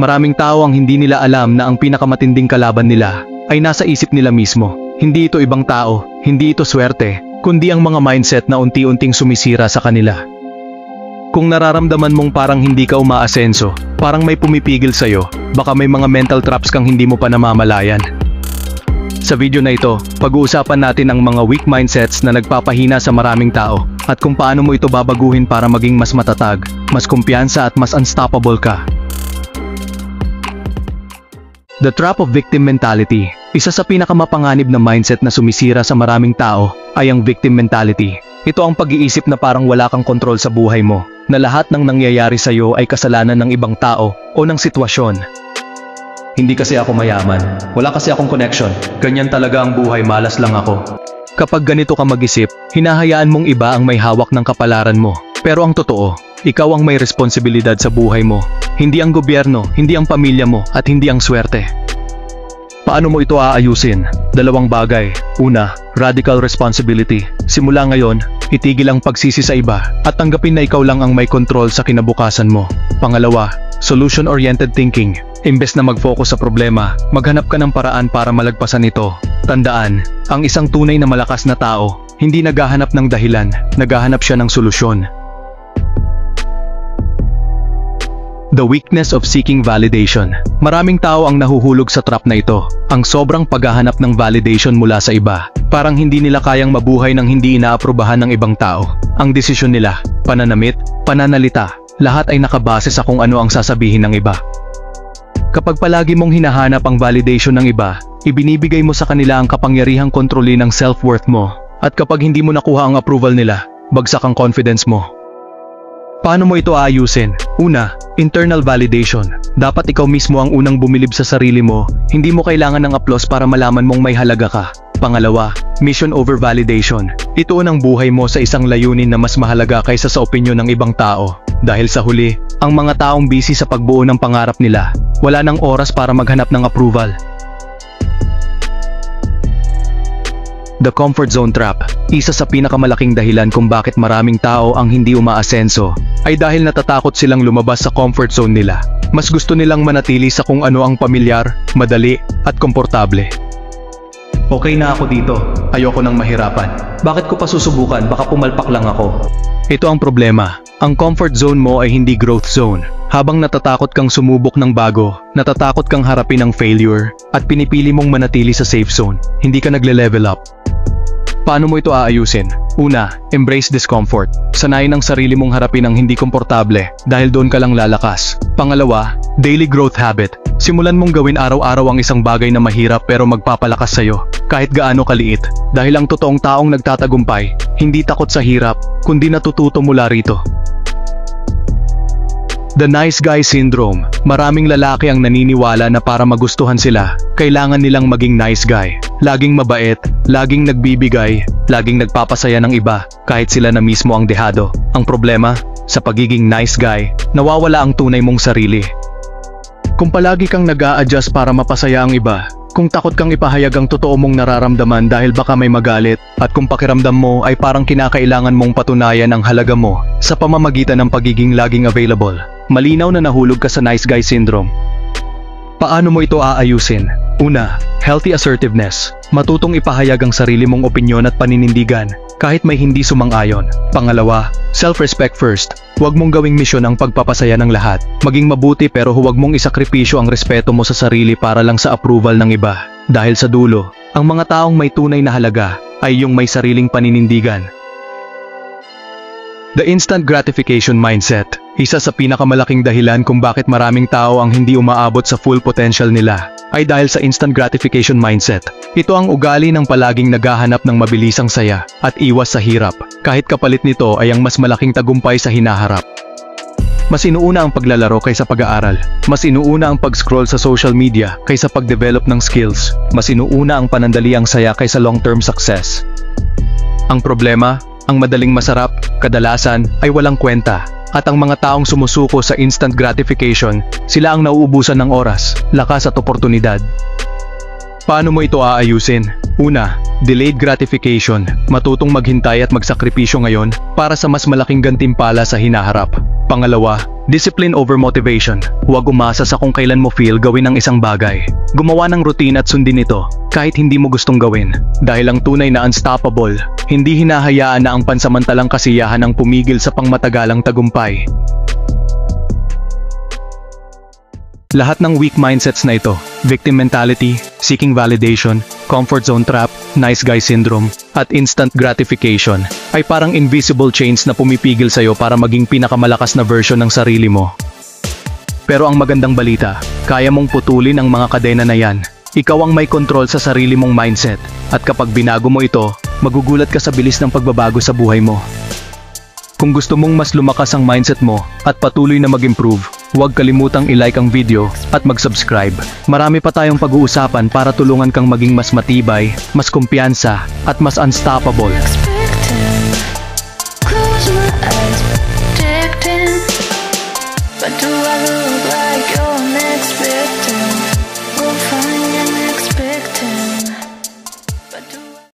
Maraming tao ang hindi nila alam na ang pinakamatinding kalaban nila ay nasa isip nila mismo. Hindi ito ibang tao, hindi ito swerte, kundi ang mga mindset na unti-unting sumisira sa kanila. Kung nararamdaman mong parang hindi ka umaasenso, parang may pumipigil sa'yo, baka may mga mental traps kang hindi mo pa namamalayan. Sa video na ito, pag-uusapan natin ang mga weak mindsets na nagpapahina sa maraming tao at kung paano mo ito babaguhin para maging mas matatag, mas kumpiyansa at mas unstoppable ka. The trap of victim mentality. Isa sa pinakamapanganib na mindset na sumisira sa maraming tao ay ang victim mentality. Ito ang pag-iisip na parang wala kang kontrol sa buhay mo, na lahat ng nangyayari sa iyo ay kasalanan ng ibang tao o ng sitwasyon. Hindi kasi ako mayaman, wala kasi akong connection, ganyan talaga ang buhay, malas lang ako. Kapag ganito ka mag-isip, hinahayaan mong iba ang may hawak ng kapalaran mo. Pero ang totoo, ikaw ang may responsibilidad sa buhay mo. Hindi ang gobyerno, hindi ang pamilya mo, at hindi ang swerte. Paano mo ito aayusin? Dalawang bagay. Una, radical responsibility. Simula ngayon, itigil ang pagsisi sa iba at tanggapin na ikaw lang ang may kontrol sa kinabukasan mo. Pangalawa, solution-oriented thinking. Imbes na mag-focus sa problema, maghanap ka ng paraan para malagpasan ito. Tandaan, ang isang tunay na malakas na tao, hindi naghahanap ng dahilan, naghahanap siya ng solusyon. The weakness of seeking validation. Maraming tao ang nahuhulog sa trap na ito. Ang sobrang paghahanap ng validation mula sa iba. Parang hindi nila kayang mabuhay ng hindi inaaprubahan ng ibang tao. Ang desisyon nila, pananamit, pananalita, lahat ay nakabase sa kung ano ang sasabihin ng iba. Kapag palagi mong hinahanap ang validation ng iba, ibinibigay mo sa kanila ang kapangyarihang kontrolin ng self-worth mo. At kapag hindi mo nakuha ang approval nila, bagsak ang confidence mo. Paano mo ito aayusin? Una, internal validation. Dapat ikaw mismo ang unang bumilib sa sarili mo, hindi mo kailangan ng applause para malaman mong may halaga ka. Pangalawa, mission over validation. Ituon ang buhay mo sa isang layunin na mas mahalaga kaysa sa opinyon ng ibang tao. Dahil sa huli, ang mga taong busy sa pagbuo ng pangarap nila, wala nang oras para maghanap ng approval. The comfort zone trap. Isa sa pinakamalaking dahilan kung bakit maraming tao ang hindi umaasenso ay dahil natatakot silang lumabas sa comfort zone nila. Mas gusto nilang manatili sa kung ano ang pamilyar, madali, at komportable. Okay na ako dito. Ayoko nang mahirapan. Bakit ko pa susubukan? Baka pumalpak lang ako. Ito ang problema. Ang comfort zone mo ay hindi growth zone. Habang natatakot kang sumubok ng bago, natatakot kang harapin ang failure, at pinipili mong manatili sa safe zone, hindi ka nagle-level up. Paano mo ito aayusin? Una, embrace discomfort. Sanayin ang sarili mong harapin ang hindi komportable dahil doon ka lang lalakas. Pangalawa, daily growth habit. Simulan mong gawin araw-araw ang isang bagay na mahirap pero magpapalakas sa'yo, kahit gaano kaliit. Dahil ang totoong taong nagtatagumpay, hindi takot sa hirap, kundi natututo mula rito. The nice guy syndrome. Maraming lalaki ang naniniwala na para magustuhan sila, kailangan nilang maging nice guy. Laging mabait, laging nagbibigay, laging nagpapasaya ng iba, kahit sila na mismo ang dehado. Ang problema, sa pagiging nice guy, nawawala ang tunay mong sarili. Kung palagi kang nag-a-adjust para mapasaya ang iba, kung takot kang ipahayag ang totoo mong nararamdaman dahil baka may magalit, at kung pakiramdam mo ay parang kinakailangan mong patunayan ang halaga mo sa pamamagitan ng pagiging laging available, malinaw na nahulog ka sa nice guy syndrome. Paano mo ito aayusin? Una, healthy assertiveness. Matutong ipahayag ang sarili mong opinyon at paninindigan, kahit may hindi sumang-ayon. Pangalawa, self-respect first. Huwag mong gawing misyon ang pagpapasaya ng lahat. Maging mabuti pero huwag mong isakripisyo ang respeto mo sa sarili para lang sa approval ng iba. Dahil sa dulo, ang mga taong may tunay na halaga ay yung may sariling paninindigan. The instant gratification mindset. Isa sa pinakamalaking dahilan kung bakit maraming tao ang hindi umaabot sa full potential nila ay dahil sa instant gratification mindset. Ito ang ugali ng palaging naghahanap ng mabilisang saya at iwas sa hirap, kahit kapalit nito ay ang mas malaking tagumpay sa hinaharap. Mas inuuna ang paglalaro kaysa pag-aaral. Mas inuuna ang pag-scroll sa social media kaysa pag-develop ng skills. Mas inuuna ang panandaliang saya kaysa long-term success. Ang problema, ang madaling masarap, kadalasan ay walang kwenta. At ang mga taong sumusuko sa instant gratification, sila ang nauubusan ng oras, lakas at oportunidad. Paano mo ito aayusin? Una, delayed gratification. Matutong maghintay at magsakripisyo ngayon para sa mas malaking gantimpala sa hinaharap. Pangalawa, discipline over motivation. Huwag umasa sa kung kailan mo feel gawin ang isang bagay. Gumawa ng routine at sundin ito kahit hindi mo gustong gawin. Dahil ang tunay na unstoppable, hindi hinahayaan na ang pansamantalang kasiyahan ang pumigil sa pangmatagalang tagumpay. Lahat ng weak mindsets na ito, victim mentality, seeking validation, comfort zone trap, nice guy syndrome, at instant gratification, ay parang invisible chains na pumipigil sa'yo para maging pinakamalakas na version ng sarili mo. Pero ang magandang balita, kaya mong putulin ang mga kadena na yan. Ikaw ang may control sa sarili mong mindset, at kapag binago mo ito, magugulat ka sa bilis ng pagbabago sa buhay mo. Kung gusto mong mas lumakas ang mindset mo at patuloy na mag-improve, huwag kalimutang i-like ang video at mag-subscribe. Marami pa tayong pag-uusapan para tulungan kang maging mas matibay, mas kumpiyansa, at mas unstoppable.